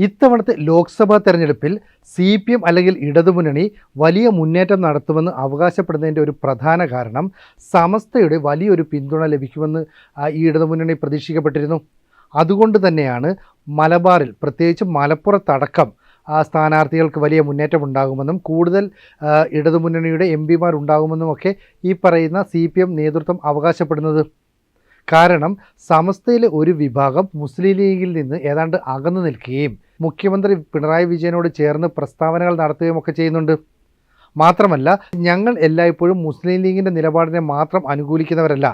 ഇത്തവണത്തെ ലോക്സഭാ തെരഞ്ഞെടുപ്പിൽ CPM അല്ലെങ്കിൽ ഇടതുമുന്നണി വലിയ മുന്നേറ്റം നടത്തുമെന്ന് അവകാശപ്പെടുന്നതിൻ്റെ ഒരു പ്രധാന കാരണം സമസ്തയുടെ വലിയൊരു പിന്തുണ ലഭിക്കുമെന്ന് ഈ ഇടതുമുന്നണി പ്രതീക്ഷിക്കപ്പെട്ടിരുന്നു. അതുകൊണ്ട് തന്നെയാണ് മലബാറിൽ, പ്രത്യേകിച്ച് മലപ്പുറത്തടക്കം സ്ഥാനാർത്ഥികൾക്ക് വലിയ മുന്നേറ്റം ഉണ്ടാകുമെന്നും കൂടുതൽ ഇടതുമുന്നണിയുടെ MP ഉണ്ടാകുമെന്നുമൊക്കെ ഈ പറയുന്ന CPM നേതൃത്വം അവകാശപ്പെടുന്നത്. കാരണം സമസ്തയിലെ ഒരു വിഭാഗം മുസ്ലിം ലീഗിൽ നിന്ന് ഏതാണ്ട് അകന്നു നിൽക്കുകയും മുഖ്യമന്ത്രി പിണറായി വിജയനോട് ചേർന്ന് പ്രസ്താവനകൾ നടത്തുകയും ഒക്കെ ചെയ്യുന്നുണ്ട്. മാത്രമല്ല, ഞങ്ങൾ എല്ലായ്പ്പോഴും മുസ്ലിം ലീഗിൻ്റെ നിലപാടിനെ മാത്രം അനുകൂലിക്കുന്നവരല്ല,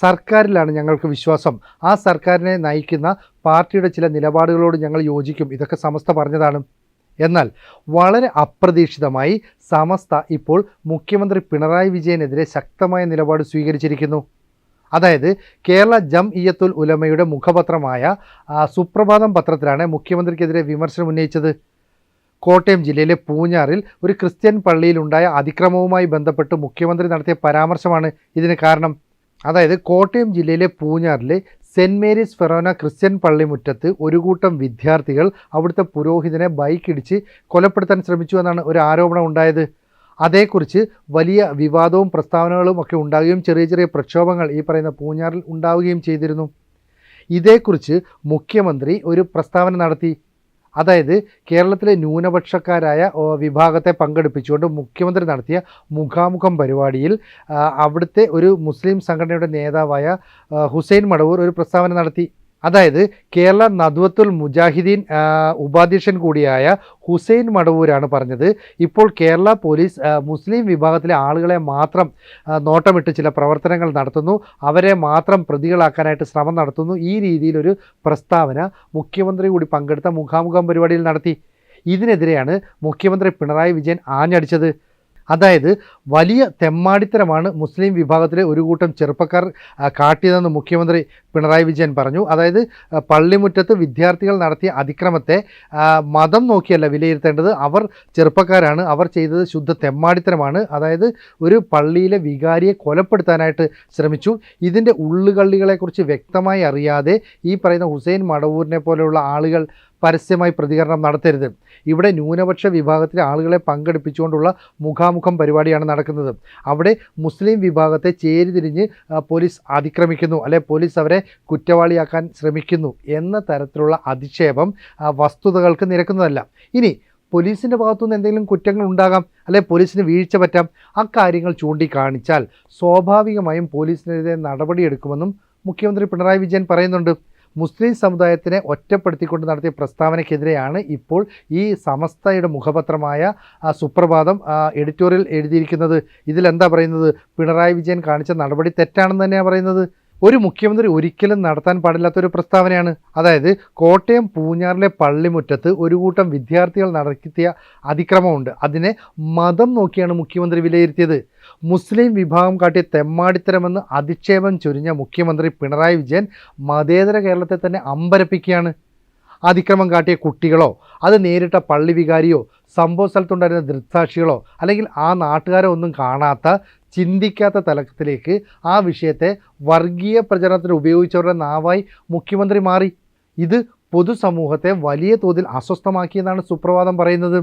സർക്കാരിലാണ് ഞങ്ങൾക്ക് വിശ്വാസം, ആ സർക്കാരിനെ നയിക്കുന്ന പാർട്ടിയുടെ ചില നിലപാടുകളോട് ഞങ്ങൾ യോജിക്കും, ഇതൊക്കെ സമസ്ത പറഞ്ഞതാണ്. എന്നാൽ വളരെ അപ്രതീക്ഷിതമായി സമസ്ത ഇപ്പോൾ മുഖ്യമന്ത്രി പിണറായി വിജയനെതിരെ ശക്തമായ നിലപാട് സ്വീകരിച്ചിരിക്കുന്നു. അതായത് കേരള ജംഇയ്യത്തുൽ ഉലമയുടെ മുഖപത്രമായ സുപ്രഭാതം പത്രത്തിലാണ് മുഖ്യമന്ത്രിക്കെതിരെ വിമർശനം ഉന്നയിച്ചത്. കോട്ടയം ജില്ലയിലെ പൂഞ്ഞാറിൽ ഒരു ക്രിസ്ത്യൻ പള്ളിയിലുണ്ടായ അതിക്രമവുമായി ബന്ധപ്പെട്ട് മുഖ്യമന്ത്രി നടത്തിയ പരാമർശമാണ് ഇതിന് കാരണം. അതായത് കോട്ടയം ജില്ലയിലെ പൂഞ്ഞാറിലെ സെൻറ്റ് മേരീസ് ഫെറോന ക്രിസ്ത്യൻ പള്ളിമുറ്റത്ത് ഒരു കൂട്ടം വിദ്യാർത്ഥികൾ അവിടുത്തെ പുരോഹിതനെ ബൈക്കിടിച്ച് കൊലപ്പെടുത്താൻ ശ്രമിച്ചു എന്നാണ് ഒരു ആരോപണം ഉണ്ടായത്. അതേക്കുറിച്ച് വലിയ വിവാദവും പ്രസ്താവനകളും ഒക്കെ ഉണ്ടാവുകയും ചെറിയ ചെറിയ പ്രക്ഷോഭങ്ങൾ ഈ പറയുന്ന പൂഞ്ഞാറിൽ ഉണ്ടാവുകയും ചെയ്തിരുന്നു. ഇതേക്കുറിച്ച് മുഖ്യമന്ത്രി ഒരു പ്രസ്താവന നടത്തി. അതായത് കേരളത്തിലെ ന്യൂനപക്ഷക്കാരായ വിഭാഗത്തെ പങ്കെടുപ്പിച്ചുകൊണ്ട് മുഖ്യമന്ത്രി നടത്തിയ മുഖാമുഖം പരിപാടിയിൽ അവിടുത്തെ ഒരു മുസ്ലിം സംഘടനയുടെ നേതാവായ ഹുസൈൻ മടവൂർ ഒരു പ്രസ്താവന നടത്തി. അതായത് കേരള നദ്വത്തുൽ മുജാഹിദീൻ ഉപാധ്യക്ഷൻ കൂടിയായ ഹുസൈൻ മടവൂരാണ് പറഞ്ഞത്, ഇപ്പോൾ കേരള പോലീസ് മുസ്ലിം വിഭാഗത്തിലെ ആളുകളെ മാത്രം നോട്ടമിട്ട് ചില പ്രവർത്തനങ്ങൾ നടത്തുന്നു, അവരെ മാത്രം പ്രതികളാക്കാനായിട്ട് ശ്രമം നടത്തുന്നു. ഈ രീതിയിലൊരു പ്രസ്താവന മുഖ്യമന്ത്രി കൂടി പങ്കെടുത്ത മുഖാമുഖം പരിപാടിയിൽ നടത്തി. ഇതിനെതിരെയാണ് മുഖ്യമന്ത്രി പിണറായി വിജയൻ ആഞ്ഞടിച്ചത്. അതായത് വലിയ തെമ്മാടിത്തരമാണ് മുസ്ലിം വിഭാഗത്തിലെ ഒരു കൂട്ടം ചെറുപ്പക്കാർ കാട്ടിയതെന്ന് മുഖ്യമന്ത്രി പിണറായി വിജയൻ പറഞ്ഞു. അതായത് പള്ളിമുറ്റത്ത് വിദ്യാർത്ഥികൾ നടത്തിയ അതിക്രമത്തെ മതം നോക്കിയല്ല വിലയിരുത്തേണ്ടത്, അവർ ചെറുപ്പക്കാരാണ്, അവർ ചെയ്തത് ശുദ്ധ തെമ്മാടിത്തരമാണ്. അതായത് ഒരു പള്ളിയിലെ വികാരിയെ കൊലപ്പെടുത്താനായിട്ട് ശ്രമിച്ചു. ഇതിൻ്റെ ഉള്ളുകള്ളികളെക്കുറിച്ച് വ്യക്തമായി അറിയാതെ ഈ പറയുന്ന ഹുസൈൻ മടവൂരിനെ പോലെയുള്ള ആളുകൾ പരസ്യമായി പ്രതികരണം നടത്തരുത്. ഇവിടെ ന്യൂനപക്ഷ വിഭാഗത്തിലെ ആളുകളെ പങ്കെടുപ്പിച്ചുകൊണ്ടുള്ള മുഖാമുഖം പരിപാടിയാണ് നടക്കുന്നത്. അവിടെ മുസ്ലിം വിഭാഗത്തെ ചേരിതിരിഞ്ഞ് പോലീസ് അതിക്രമിക്കുന്നു, അല്ലെ പോലീസ് അവരെ കുറ്റവാളിയാക്കാൻ ശ്രമിക്കുന്നു എന്ന തരത്തിലുള്ള അധിക്ഷേപം വസ്തുതകൾക്ക് നിരക്കുന്നതല്ല. ഇനി പോലീസിൻ്റെ ഭാഗത്തുനിന്ന് എന്തെങ്കിലും കുറ്റങ്ങൾ ഉണ്ടാകാം, അല്ലെ പോലീസിന് വീഴ്ച പറ്റാം. അക്കാര്യങ്ങൾ ചൂണ്ടിക്കാണിച്ചാൽ സ്വാഭാവികമായും പോലീസിനെതിരെ നടപടിയെടുക്കുമെന്നും മുഖ്യമന്ത്രി പിണറായി വിജയൻ പറയുന്നുണ്ട്. മുസ്ലിം സമുദായത്തിനെ ഒറ്റപ്പെടുത്തിക്കൊണ്ട് നടത്തിയ പ്രസ്താവനയ്ക്കെതിരെയാണ് ഇപ്പോൾ ഈ സമസ്തയുടെ മുഖപത്രമായ സുപ്രഭാതം എഡിറ്റോറിയൽ എഴുതിയിരിക്കുന്നത്. ഇതിലെന്താ പറയുന്നത്? പിണറായി വിജയൻ കാണിച്ച നടപടി തെറ്റാണെന്ന് തന്നെയാണ് പറയുന്നത്. ഒരു മുഖ്യമന്ത്രി ഒരിക്കലും നടത്താൻ പാടില്ലാത്തൊരു പ്രസ്താവനയാണ്. അതായത് കോട്ടയം പൂഞ്ഞാറിലെ പള്ളിമുറ്റത്ത് ഒരു കൂട്ടം വിദ്യാർത്ഥികൾ നടത്തിയ അതിക്രമമുണ്ട്, അതിനെ മതം നോക്കിയാണ് മുഖ്യമന്ത്രി വിലയിരുത്തിയത്. മുസ്ലിം വിഭാഗം കാട്ടിയ തെമ്മാടിത്തരമെന്ന് അധിക്ഷേപം ചൊരിഞ്ഞ മുഖ്യമന്ത്രി പിണറായി വിജയൻ മതേതര കേരളത്തെ തന്നെ അമ്പരപ്പിക്കുകയാണ്. അതിക്രമം കാട്ടിയ കുട്ടികളോ, അത് നേരിട്ട പള്ളി വികാരിയോ, സംഭവ സ്ഥലത്തുണ്ടായിരുന്ന ദൃക്സാക്ഷികളോ, അല്ലെങ്കിൽ ആ നാട്ടുകാരോ ഒന്നും കാണാത്ത, ചിന്തിക്കാത്ത തലത്തിലേക്ക് ആ വിഷയത്തെ വർഗീയ പ്രചരണത്തിന് ഉപയോഗിച്ചവരുടെ നാവായി മുഖ്യമന്ത്രി മാറി. ഇത് പൊതുസമൂഹത്തെ വലിയ തോതിൽ അസ്വസ്ഥമാക്കിയെന്നാണ് സുപ്രഭാതം പറയുന്നത്.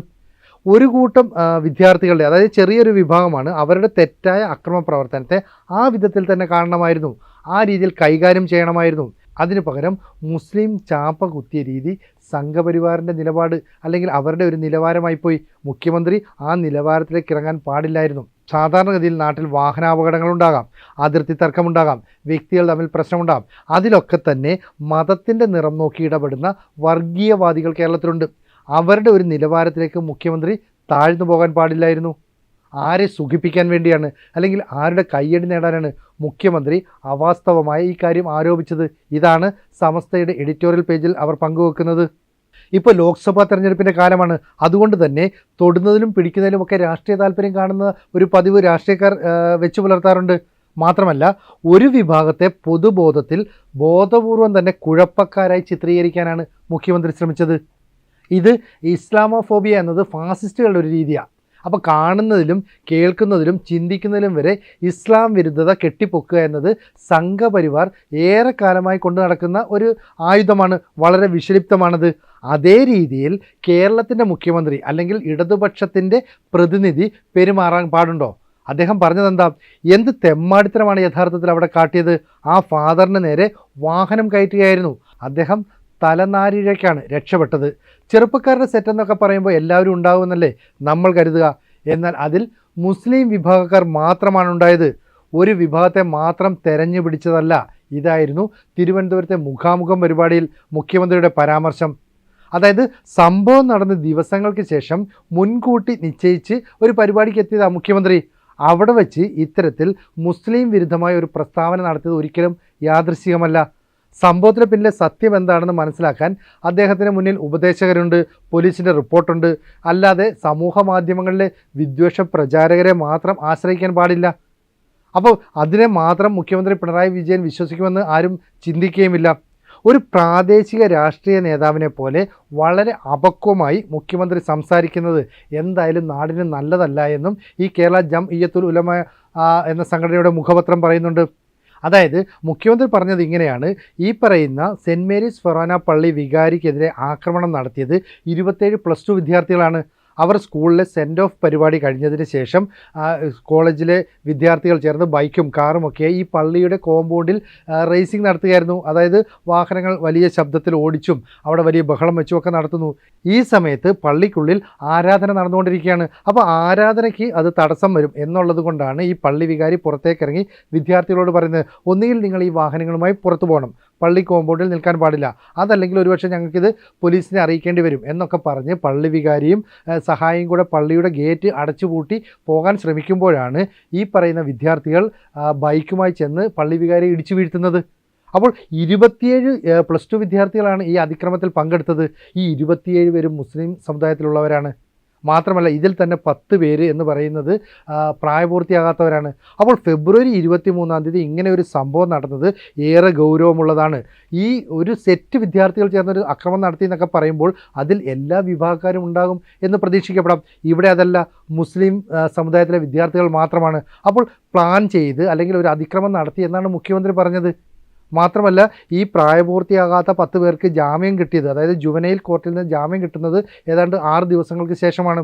ഒരു കൂട്ടം വിദ്യാർത്ഥികളുടെ, അതായത് ചെറിയൊരു വിഭാഗമാണ്, അവരുടെ തെറ്റായ അക്രമ പ്രവർത്തനത്തെ ആ വിധത്തിൽ തന്നെ കാണണമായിരുന്നു, ആ രീതിയിൽ കൈകാര്യം ചെയ്യണമായിരുന്നു. അതിനു പകരം മുസ്ലിം ചാപ്പ കുത്തിയ രീതി സംഘപരിവാറിൻ്റെ നിലപാട്, അല്ലെങ്കിൽ അവരുടെ ഒരു നിലവാരമായിപ്പോയി. മുഖ്യമന്ത്രി ആ നിലവാരത്തിലേക്ക് ഇറങ്ങാൻ പാടില്ലായിരുന്നു. സാധാരണഗതിയിൽ നാട്ടിൽ വാഹനാപകടങ്ങളുണ്ടാകാം, അതിർത്തി തർക്കമുണ്ടാകാം, വ്യക്തികൾ തമ്മിൽ പ്രശ്നമുണ്ടാകാം. അതിലൊക്കെ തന്നെ മതത്തിൻ്റെ നിറം നോക്കി ഇടപെടുന്ന വർഗീയവാദികൾ കേരളത്തിലുണ്ട്. അവരുടെ ഒരു നിലവാരത്തിലേക്ക് മുഖ്യമന്ത്രി താഴ്ന്നു പോകാൻ പാടില്ലായിരുന്നു. ആരെ സുഖിപ്പിക്കാൻ വേണ്ടിയാണ്, അല്ലെങ്കിൽ ആരുടെ കയ്യടി നേടാനാണ് മുഖ്യമന്ത്രി അവാസ്തവമായ ഈ കാര്യം ആരോപിച്ചത്? ഇതാണ് സമസ്തയുടെ എഡിറ്റോറിയൽ പേജിൽ അവർ പങ്കുവെക്കുന്നത്. ഇപ്പോൾ ലോക്സഭാ തെരഞ്ഞെടുപ്പിൻ്റെ കാലമാണ്. അതുകൊണ്ട് തന്നെ തൊടുന്നതിലും പിടിക്കുന്നതിലുമൊക്കെ രാഷ്ട്രീയ താല്പര്യം കാണുന്ന ഒരു പതിവ് രാഷ്ട്രീയക്കാർ വെച്ചു പുലർത്താറുണ്ട്. മാത്രമല്ല, ഒരു വിഭാഗത്തെ പൊതുബോധത്തിൽ ബോധപൂർവം തന്നെ കുഴപ്പക്കാരായി ചിത്രീകരിക്കാനാണ് മുഖ്യമന്ത്രി ശ്രമിച്ചത്. ഇത് ഇസ്ലാമോഫോബിയ എന്നത് ഫാസിസ്റ്റുകളുടെ ഒരു രീതിയാണ്. അപ്പോൾ കാണുന്നതിലും കേൾക്കുന്നതിലും ചിന്തിക്കുന്നതിലും വരെ ഇസ്ലാം വിരുദ്ധത കെട്ടിപ്പൊക്കുക എന്നത് സംഘപരിവാർ ഏറെക്കാലമായി കൊണ്ടു നടക്കുന്ന ഒരു ആയുധമാണ്. വളരെ വിഷലിപ്തമാണത്. അതേ രീതിയിൽ കേരളത്തിൻ്റെ മുഖ്യമന്ത്രി അല്ലെങ്കിൽ ഇടതുപക്ഷത്തിൻ്റെ പ്രതിനിധി പെരുമാറാൻ പാടുണ്ടോ? അദ്ദേഹം പറഞ്ഞതെന്താ? എന്ത് തെമ്മാടിത്തരമാണ് യഥാർത്ഥത്തിൽ അവിടെ കാട്ടിയത്? ആ ഫാദറിന് നേരെ വാഹനം കയറ്റുകയായിരുന്നു. അദ്ദേഹം തലനാരിഴയ്ക്കാണ് രക്ഷപ്പെട്ടത്. ചെറുപ്പക്കാരുടെ സെറ്റ് എന്നൊക്കെ പറയുമ്പോൾ എല്ലാവരും ഉണ്ടാകുമെന്നല്ലേ നമ്മൾ കരുതുക. എന്നാൽ അതിൽ മുസ്ലിം വിഭാഗക്കാർ മാത്രമാണ് ഉണ്ടായത്. ഒരു വിഭാഗത്തെ മാത്രം തെരഞ്ഞു പിടിച്ചതല്ല. ഇതായിരുന്നു തിരുവനന്തപുരത്തെ മുഖാമുഖം പരിപാടിയിൽ മുഖ്യമന്ത്രിയുടെ പരാമർശം. അതായത് സംഭവം നടന്ന ദിവസങ്ങൾക്ക് ശേഷം മുൻകൂട്ടി നിശ്ചയിച്ച് ഒരു പരിപാടിക്ക് എത്തിയതാണ് മുഖ്യമന്ത്രി. അവിടെ വെച്ച് ഇത്തരത്തിൽ മുസ്ലിം വിരുദ്ധമായ ഒരു പ്രസ്താവന നടത്തിയത് ഒരിക്കലും യാദൃശ്ചികമല്ല. സംഭവത്തിന് പിന്നിലെ സത്യം എന്താണെന്ന് മനസ്സിലാക്കാൻ അദ്ദേഹത്തിന് മുന്നിൽ ഉപദേശകരുണ്ട്, പോലീസിൻ്റെ റിപ്പോർട്ടുണ്ട്. അല്ലാതെ സമൂഹ മാധ്യമങ്ങളിലെ വിദ്വേഷ പ്രചാരകരെ മാത്രം ആശ്രയിക്കാൻ പാടില്ല. അപ്പോൾ അതിനെ മാത്രം മുഖ്യമന്ത്രി പിണറായി വിജയൻ വിശ്വസിക്കുമെന്ന് ആരും ചിന്തിക്കുകയുമില്ല. ഒരു പ്രാദേശിക രാഷ്ട്രീയ നേതാവിനെ പോലെ വളരെ അപക്വമായി മുഖ്യമന്ത്രി സംസാരിക്കുന്നത് എന്തായാലും നാടിന് നല്ലതല്ല എന്നും ഈ കേരള ജംഇയ്യത്തുൽ ഉലമ എന്ന സംഘടനയുടെ മുഖപത്രം പറയുന്നുണ്ട്. അതായത് മുഖ്യമന്ത്രി പറഞ്ഞത് ഇങ്ങനെയാണ്: ഈ പറയുന്ന സെൻറ്റ് മേരീസ് ഫൊറാന പള്ളി വികാരിക്കെതിരെ ആക്രമണം നടത്തിയത് 27 +2 വിദ്യാർത്ഥികളാണ്. അവർ സ്കൂളിലെ സെൻഡ് ഓഫ് പരിപാടി കഴിഞ്ഞതിന് ശേഷം കോളേജിലെ വിദ്യാർത്ഥികൾ ചേർന്ന് ബൈക്കും കാറുമൊക്കെ ഈ പള്ളിയുടെ കോമ്പൗണ്ടിൽ റേസിംഗ് നടത്തുകയായിരുന്നു. അതായത് വാഹനങ്ങൾ വലിയ ശബ്ദത്തിൽ ഓടിച്ചും അവിടെ വലിയ ബഹളം വെച്ചുമൊക്കെ നടത്തുന്നു. ഈ സമയത്ത് പള്ളിക്കുള്ളിൽ ആരാധന നടന്നുകൊണ്ടിരിക്കുകയാണ്. അപ്പോൾ ആരാധനയ്ക്ക് അത് തടസ്സം വരും എന്നുള്ളത് കൊണ്ടാണ് ഈ പള്ളി വികാരി പുറത്തേക്കിറങ്ങി വിദ്യാർത്ഥികളോട് പറയുന്നത്, ഒന്നുകിൽ നിങ്ങൾ ഈ വാഹനങ്ങളുമായി പുറത്തു പോകണം, പള്ളി കോമ്പൗണ്ടിൽ നിൽക്കാൻ പാടില്ല, അതല്ലെങ്കിൽ ഒരുപക്ഷെ ഞങ്ങൾക്കിത് പോലീസിനെ അറിയിക്കേണ്ടി വരും എന്നൊക്കെ പറഞ്ഞ് പള്ളി വികാരിയും സഹായിയും കൂടെ പള്ളിയുടെ ഗേറ്റ് അടച്ചുപൂട്ടി പോകാൻ ശ്രമിക്കുമ്പോഴാണ് ഈ പറയുന്ന വിദ്യാർത്ഥികൾ ബൈക്കുമായി ചെന്ന് പള്ളി വികാരിയെ ഇടിച്ചു വീഴ്ത്തുന്നത്. അപ്പോൾ 27 +2 വിദ്യാർത്ഥികളാണ് ഈ അതിക്രമത്തിൽ പങ്കെടുത്തത്. ഈ 27 പേരും മുസ്ലിം സമുദായത്തിലുള്ളവരാണ്. മാത്രമല്ല ഇതിൽ തന്നെ 10 പേര് എന്ന് പറയുന്നത് പ്രായപൂർത്തിയാകാത്തവരാണ്. അപ്പോൾ ഫെബ്രുവരി 23 ഇങ്ങനെ ഒരു സംഭവം നടന്നത് ഏറെ ഗൗരവമുള്ളതാണ്. ഈ ഒരു സെറ്റ് വിദ്യാർത്ഥികൾ ചേർന്നൊരു അക്രമം നടത്തി എന്നൊക്കെ പറയുമ്പോൾ അതിൽ എല്ലാ വിഭാഗക്കാരും ഉണ്ടാകും എന്ന് പ്രതീക്ഷിക്കപ്പെടാം. ഇവിടെ അതല്ല, മുസ്ലിം സമുദായത്തിലെ വിദ്യാർത്ഥികൾ മാത്രമാണ്. അപ്പോൾ പ്ലാൻ ചെയ്ത് അല്ലെങ്കിൽ ഒരു അതിക്രമം നടത്തി എന്നാണ് മുഖ്യമന്ത്രി പറഞ്ഞത്. മാത്രമല്ല ഈ പ്രായപൂർത്തിയാകാത്ത 10 പേർക്ക് ജാമ്യം കിട്ടിയത്, അതായത് ജുവനൈൽ കോർട്ടിൽ നിന്ന് ജാമ്യം കിട്ടുന്നത് ഏതാണ്ട് 6 ദിവസങ്ങൾക്ക് ശേഷമാണ്.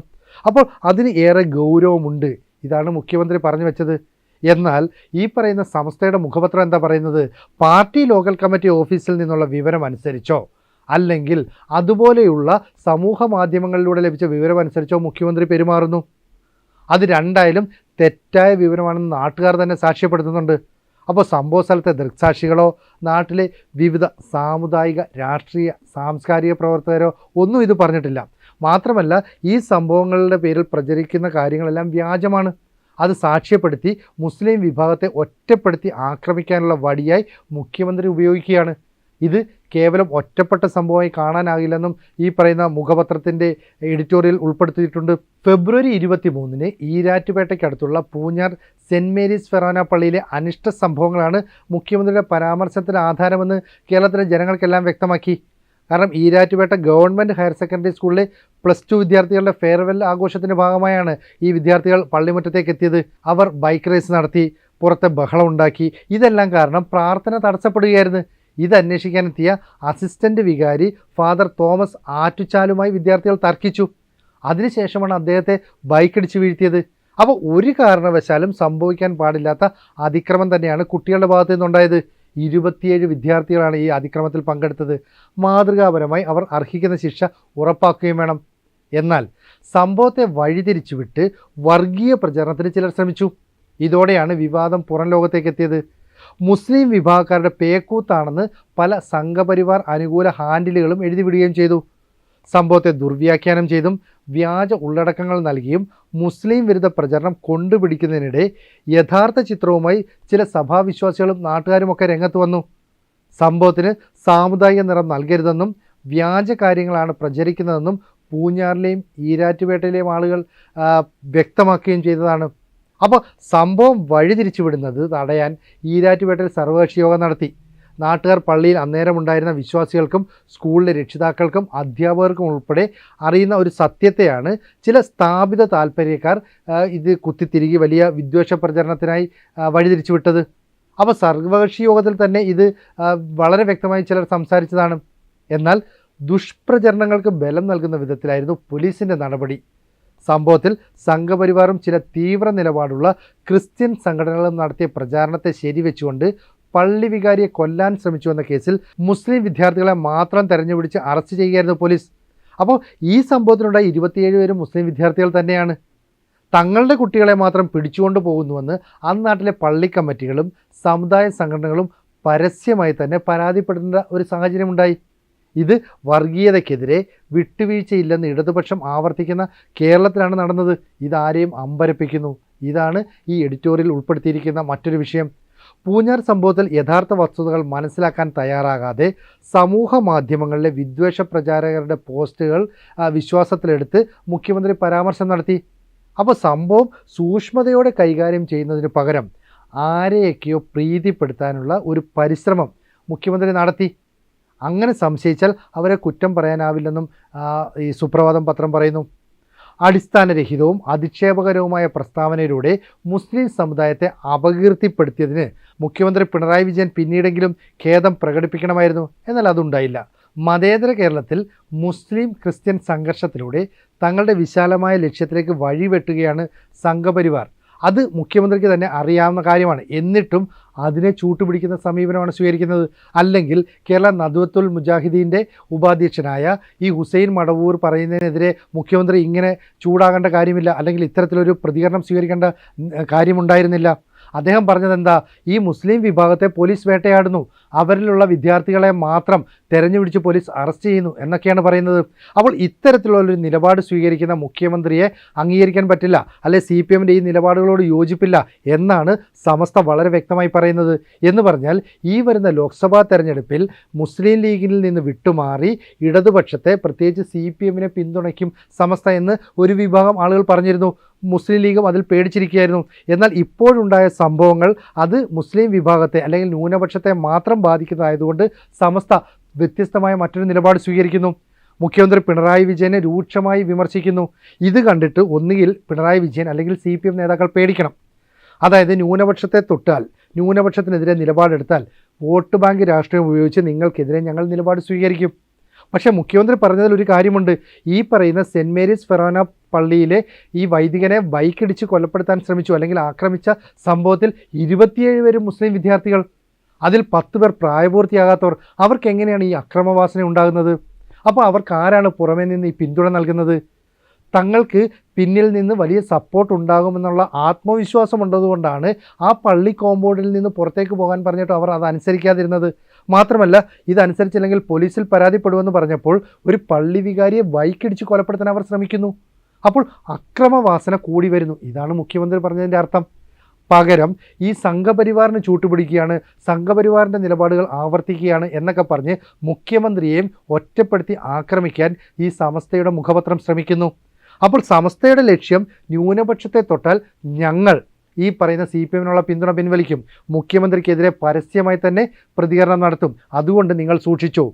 അപ്പോൾ അതിന് ഏറെ ഗൗരവമുണ്ട്. ഇതാണ് മുഖ്യമന്ത്രി പറഞ്ഞു വെച്ചത്. എന്നാൽ ഈ പറയുന്ന സംസ്ഥയുടെ മുഖപത്രം എന്താ പറയുന്നത്? പാർട്ടി ലോക്കൽ കമ്മിറ്റി ഓഫീസിൽ നിന്നുള്ള വിവരം അനുസരിച്ചോ അല്ലെങ്കിൽ അതുപോലെയുള്ള സമൂഹ മാധ്യമങ്ങളിലൂടെ ലഭിച്ച വിവരം അനുസരിച്ചോ മുഖ്യമന്ത്രി പെരുമാറുന്നു. അത് രണ്ടായാലും തെറ്റായ വിവരമാണെന്ന് നാട്ടുകാർ തന്നെ സാക്ഷ്യപ്പെടുത്തുന്നുണ്ട്. അപ്പോൾ സംഭവ സ്ഥലത്തെ ദൃക്സാക്ഷികളോ നാട്ടിലെ വിവിധ സാമുദായിക രാഷ്ട്രീയ സാംസ്കാരിക പ്രവർത്തകരോ ഒന്നും ഇത് പറഞ്ഞിട്ടില്ല. മാത്രമല്ല ഈ സംഭവങ്ങളുടെ പേരിൽ പ്രചരിക്കുന്ന കാര്യങ്ങളെല്ലാം വ്യാജമാണ്. അത് സാക്ഷ്യപ്പെടുത്തി മുസ്ലിം വിഭാഗത്തെ ഒറ്റപ്പെടുത്തി ആക്രമിക്കാനുള്ള വടിയായി മുഖ്യമന്ത്രി ഉപയോഗിക്കുകയാണ്. ഇത് കേവലം ഒറ്റപ്പെട്ട സംഭവമായി കാണാനാകില്ലെന്നും ഈ പറയുന്ന മുഖപത്രത്തിൻ്റെ എഡിറ്റോറിയൽ ഉൾപ്പെടുത്തിയിട്ടുണ്ട്. ഫെബ്രുവരി 23 ഈരാറ്റുപേട്ടയ്ക്കടുത്തുള്ള പൂഞ്ഞാർ സെൻറ്റ് മേരീസ് ഫൊറാന പള്ളിയിലെ അനിഷ്ട സംഭവങ്ങളാണ് മുഖ്യമന്ത്രിയുടെ പരാമർശത്തിന് ആധാരമെന്ന് കേരളത്തിലെ ജനങ്ങൾക്കെല്ലാം വ്യക്തമാക്കി. കാരണം ഈരാറ്റുപേട്ട ഗവൺമെൻറ് ഹയർ സെക്കൻഡറി സ്കൂളിലെ +2 വിദ്യാർത്ഥികളുടെ ഫെയർവെൽ ആഘോഷത്തിൻ്റെ ഭാഗമായാണ് ഈ വിദ്യാർത്ഥികൾ പള്ളിമുറ്റത്തേക്ക് എത്തിയത്. അവർ ബൈക്ക് റേസ് നടത്തി, പുറത്തെ ബഹളം ഉണ്ടാക്കി. ഇതെല്ലാം കാരണം പ്രാർത്ഥന തടസ്സപ്പെടുകയായിരുന്നു. ഇത് അന്വേഷിക്കാനെത്തിയ അസിസ്റ്റൻ്റ് വികാരി ഫാദർ തോമസ് ആറ്റുചാലുമായി വിദ്യാർത്ഥികൾ തർക്കിച്ചു. അതിനുശേഷമാണ് അദ്ദേഹത്തെ ബൈക്കടിച്ച് വീഴ്ത്തിയത്. അപ്പോൾ ഒരു കാരണവശാലും സംഭവിക്കാൻ പാടില്ലാത്ത അതിക്രമം തന്നെയാണ് കുട്ടികളുടെ ഭാഗത്തു നിന്നുണ്ടായത്. 27 വിദ്യാർത്ഥികളാണ് ഈ അതിക്രമത്തിൽ പങ്കെടുത്തത്. മാതൃകാപരമായി അവർ അർഹിക്കുന്ന ശിക്ഷ ഉറപ്പാക്കുകയും വേണം. എന്നാൽ സംഭവത്തെ വഴിതിരിച്ചുവിട്ട് വർഗീയ പ്രചരണത്തിന് ചിലർ ശ്രമിച്ചു. ഇതോടെയാണ് വിവാദം പുറം ലോകത്തേക്ക് എത്തിയത്. മുസ്ലിം വിഭാഗക്കാരുടെ പേക്കൂത്താണെന്ന് പല സംഘപരിവാർ അനുകൂല ഹാൻഡിലുകളും എഴുതിവിടുകയും ചെയ്തു. സംഭവത്തെ ദുർവ്യാഖ്യാനം ചെയ്തും വ്യാജ ഉള്ളടക്കങ്ങൾ നൽകിയും മുസ്ലിം വിരുദ്ധ പ്രചരണം കൊണ്ടുപിടിക്കുന്നതിനിടെ യഥാർത്ഥ ചിത്രവുമായി ചില സഭാവിശ്വാസികളും നാട്ടുകാരുമൊക്കെ രംഗത്ത് വന്നു. സംഭവത്തിന് സാമുദായിക നിറം നൽകരുതെന്നും വ്യാജ കാര്യങ്ങളാണ് പ്രചരിക്കുന്നതെന്നും പൂഞ്ഞാറിലെയും ഈരാറ്റുപേട്ടയിലെയും ആളുകൾ വ്യക്തമാക്കുകയും ചെയ്തതാണ്. അപ്പോൾ സംഭവം വഴിതിരിച്ചു വിടുന്നത് തടയാൻ ഈരാറ്റുപേട്ടയിൽ സർവകക്ഷി യോഗം നടത്തി. നാട്ടുകാർ, പള്ളിയിൽ അന്നേരം ഉണ്ടായിരുന്ന വിശ്വാസികൾക്കും സ്കൂളിലെ രക്ഷിതാക്കൾക്കും അധ്യാപകർക്കും ഉൾപ്പെടെ അറിയുന്ന ഒരു സത്യത്തെയാണ് ചില സ്ഥാപിത താല്പര്യക്കാർ ഇത് കുത്തിത്തിരികി വലിയ വിദ്വേഷ പ്രചരണത്തിനായി വഴിതിരിച്ചു വിട്ടത്. അപ്പോൾ സർവകക്ഷി യോഗത്തിൽ തന്നെ ഇത് വളരെ വ്യക്തമായി ചിലർ സംസാരിച്ചതാണ്. എന്നാൽ ദുഷ്പ്രചരണങ്ങൾക്ക് ബലം നൽകുന്ന വിധത്തിലായിരുന്നു പോലീസിൻ്റെ നടപടി. സംഭവത്തിൽ സംഘപരിവാറും ചില തീവ്ര നിലപാടുള്ള ക്രിസ്ത്യൻ സംഘടനകളും നടത്തിയ പ്രചാരണത്തെ ശരിവെച്ചുകൊണ്ട് പള്ളി വികാരിയെ കൊല്ലാൻ ശ്രമിച്ചുവെന്ന കേസിൽ മുസ്ലിം വിദ്യാർത്ഥികളെ മാത്രം തെരഞ്ഞുപിടിച്ച് അറസ്റ്റ് ചെയ്യുകയായിരുന്നു പോലീസ്. അപ്പോൾ ഈ സംഭവത്തിലുണ്ടായ 27 പേരും മുസ്ലിം വിദ്യാർത്ഥികൾ തന്നെയാണ്. തങ്ങളുടെ കുട്ടികളെ മാത്രം പിടിച്ചുകൊണ്ട് പോകുന്നുവെന്ന് അന്നാട്ടിലെ പള്ളി കമ്മിറ്റികളും സമുദായ സംഘടനകളും പരസ്യമായി തന്നെ പരാതിപ്പെടുന്ന ഒരു സാഹചര്യമുണ്ടായി. ഇത് വർഗീയതയ്ക്കെതിരെ വിട്ടുവീഴ്ചയില്ലെന്ന് ഇടതുപക്ഷം ആവർത്തിക്കുന്ന കേരളത്തിലാണ് നടന്നത്. ഇതാരെയും അമ്പരപ്പിക്കുന്നു. ഇതാണ് ഈ എഡിറ്റോറിയൽ ഉൾപ്പെടുത്തിയിരിക്കുന്ന മറ്റൊരു വിഷയം. പൂഞ്ഞാർ സംഭവത്തിൽ യഥാർത്ഥ വസ്തുതകൾ മനസ്സിലാക്കാൻ തയ്യാറാകാതെ സമൂഹ മാധ്യമങ്ങളിലെ വിദ്വേഷ പ്രചാരകരുടെ പോസ്റ്റുകൾ വിശ്വാസത്തിലെടുത്ത് മുഖ്യമന്ത്രി പരാമർശം നടത്തി. അപ്പോൾ സംഭവം സൂക്ഷ്മതയോടെ കൈകാര്യം ചെയ്യുന്നതിന് പകരം ആരെയൊക്കെയോ പ്രീതിപ്പെടുത്താനുള്ള ഒരു പരിശ്രമം മുഖ്യമന്ത്രി നടത്തി. അങ്ങനെ സംശയിച്ചാൽ അവരെ കുറ്റം പറയാനാവില്ലെന്നും ഈ സുപ്രഭാതം പത്രം പറയുന്നു. അടിസ്ഥാനരഹിതവും അധിക്ഷേപകരവുമായ പ്രസ്താവനയിലൂടെ മുസ്ലിം സമുദായത്തെ അപകീർത്തിപ്പെടുത്തിയതിന് മുഖ്യമന്ത്രി പിണറായി വിജയൻ പിന്നീടെങ്കിലും ഖേദം പ്രകടിപ്പിക്കണമായിരുന്നു. എന്നാൽ അതുണ്ടായില്ല. മതേതര കേരളത്തിൽ മുസ്ലിം ക്രിസ്ത്യൻ സംഘർഷത്തിലൂടെ തങ്ങളുടെ വിശാലമായ ലക്ഷ്യത്തിലേക്ക് വഴിവെട്ടുകയാണ് സംഘപരിവാർ. അത് മുഖ്യമന്ത്രിക്ക് തന്നെ അറിയാവുന്ന കാര്യമാണ്. എന്നിട്ടും അതിനെ ചൂട്ടുപിടിക്കുന്ന സമീപനമാണ് സ്വീകരിക്കുന്നത്. അല്ലെങ്കിൽ കേരള നദ്വത്തുൽ മുജാഹിദീൻ്റെ ഉപാധ്യക്ഷനായ ഈ ഹുസൈൻ മടവൂർ പറയുന്നതിനെതിരെ മുഖ്യമന്ത്രി ഇങ്ങനെ ചൂടാകേണ്ട കാര്യമില്ല, അല്ലെങ്കിൽ ഇത്തരത്തിലൊരു പ്രതികരണം സ്വീകരിക്കേണ്ട കാര്യമുണ്ടായിരുന്നില്ല. അദ്ദേഹം പറഞ്ഞതെന്താ? ഈ മുസ്ലിം വിഭാഗത്തെ പോലീസ് വേട്ടയാടുന്നു, അവരിലുള്ള വിദ്യാർത്ഥികളെ മാത്രം തെരഞ്ഞുപിടിച്ച് പോലീസ് അറസ്റ്റ് ചെയ്യുന്നു എന്നൊക്കെയാണ് പറയുന്നത്. അപ്പോൾ ഇത്തരത്തിലുള്ളൊരു നിലപാട് സ്വീകരിക്കുന്ന മുഖ്യമന്ത്രിയെ അംഗീകരിക്കാൻ പറ്റില്ല, അല്ലെ CPMൻ്റെ ഈ നിലപാടുകളോട് യോജിപ്പില്ല എന്നാണ് സമസ്ത വളരെ വ്യക്തമായി പറയുന്നത്. എന്ന് പറഞ്ഞാൽ ഈ വരുന്ന ലോക്സഭാ തെരഞ്ഞെടുപ്പിൽ മുസ്ലിം ലീഗിൽ നിന്ന് വിട്ടുമാറി ഇടതുപക്ഷത്തെ, പ്രത്യേകിച്ച് CPMനെ പിന്തുണയ്ക്കും സമസ്ത എന്ന് ഒരു വിഭാഗം ആളുകൾ പറഞ്ഞിരുന്നു. മുസ്ലിം ലീഗും അതിൽ പേടിച്ചിരിക്കുകയായിരുന്നു. എന്നാൽ ഇപ്പോഴുണ്ടായ സംഭവങ്ങൾ അത് മുസ്ലിം വിഭാഗത്തെ അല്ലെങ്കിൽ ന്യൂനപക്ഷത്തെ മാത്രം ബാധിക്കുന്നതായതുകൊണ്ട് സമസ്ത വ്യത്യസ്തമായ മറ്റൊരു നിലപാട് സ്വീകരിക്കുന്നു. മുഖ്യമന്ത്രി പിണറായി വിജയനെ രൂക്ഷമായി വിമർശിക്കുന്നു. ഇത് കണ്ടിട്ട് ഒന്നുകിൽ പിണറായി വിജയൻ അല്ലെങ്കിൽ CPM നേതാക്കൾ പേടിക്കണം. അതായത് ന്യൂനപക്ഷത്തെ തൊട്ടാൽ, ന്യൂനപക്ഷത്തിനെതിരെ നിലപാടെടുത്താൽ വോട്ട് ബാങ്ക് രാഷ്ട്രീയം ഉപയോഗിച്ച് നിങ്ങൾക്കെതിരെ ഞങ്ങൾ നിലപാട് സ്വീകരിക്കും. പക്ഷേ മുഖ്യമന്ത്രി പറഞ്ഞതിൽ ഒരു കാര്യമുണ്ട്. ഈ പറയുന്ന സെൻറ്റ് മേരീസ് ഫെറോന പള്ളിയിലെ ഈ വൈദികനെ ബൈക്കിടിച്ച് കൊലപ്പെടുത്താൻ ശ്രമിച്ചു അല്ലെങ്കിൽ ആക്രമിച്ച സംഭവത്തിൽ 27 പേരും മുസ്ലിം വിദ്യാർത്ഥികൾ, അതിൽ 10 പേർ പ്രായപൂർത്തിയാകാത്തവർ. അവർക്ക് എങ്ങനെയാണ് ഈ അക്രമവാസന ഉണ്ടാകുന്നത്? അപ്പോൾ അവർക്ക് ആരാണ് പുറമേ നിന്ന് ഈ പിന്തുണ നൽകുന്നത്? തങ്ങൾക്ക് പിന്നിൽ നിന്ന് വലിയ സപ്പോർട്ട് ഉണ്ടാകുമെന്നുള്ള ആത്മവിശ്വാസം ഉള്ളതുകൊണ്ടാണ് ആ പള്ളി കോമ്പൗണ്ടിൽ നിന്ന് പുറത്തേക്ക് പോകാൻ പറഞ്ഞിട്ട് അവർ അത് അനുസരിക്കാതിരുന്നത്. മാത്രമല്ല, ഇതനുസരിച്ചില്ലെങ്കിൽ പോലീസിൽ പരാതിപ്പെടുമെന്ന് പറഞ്ഞപ്പോൾ ഒരു പള്ളി വികാരിയെ ബൈക്കിടിച്ച് കൊലപ്പെടുത്താൻ അവർ ശ്രമിക്കുന്നു. അപ്പോൾ അക്രമവാസന കൂടി വരുന്നു. ഇതാണ് മുഖ്യമന്ത്രി പറഞ്ഞതിൻ്റെ അർത്ഥം. പകരം ഈ സംഘപരിവാറിന് ചൂട്ടുപിടിക്കുകയാണ്, സംഘപരിവാറിൻ്റെ നിലപാടുകൾ ആവർത്തിക്കുകയാണ് എന്നൊക്കെ പറഞ്ഞ് മുഖ്യമന്ത്രിയെയും ഒറ്റപ്പെടുത്തി ആക്രമിക്കാൻ ഈ സമസ്തയുടെ മുഖപത്രം ശ്രമിക്കുന്നു. അപ്പോൾ സമസ്തയുടെ ലക്ഷ്യം ന്യൂനപക്ഷത്തെ തൊട്ടാൽ ഞങ്ങൾ ഈ പറയുന്ന CPMനുള്ള പിന്തുണ പിൻവലിക്കും, മുഖ്യമന്ത്രിക്കെതിരെ പരസ്യമായി തന്നെ പ്രതികരണം നടത്തും, അതുകൊണ്ട് നിങ്ങൾ സൂക്ഷിച്ചോ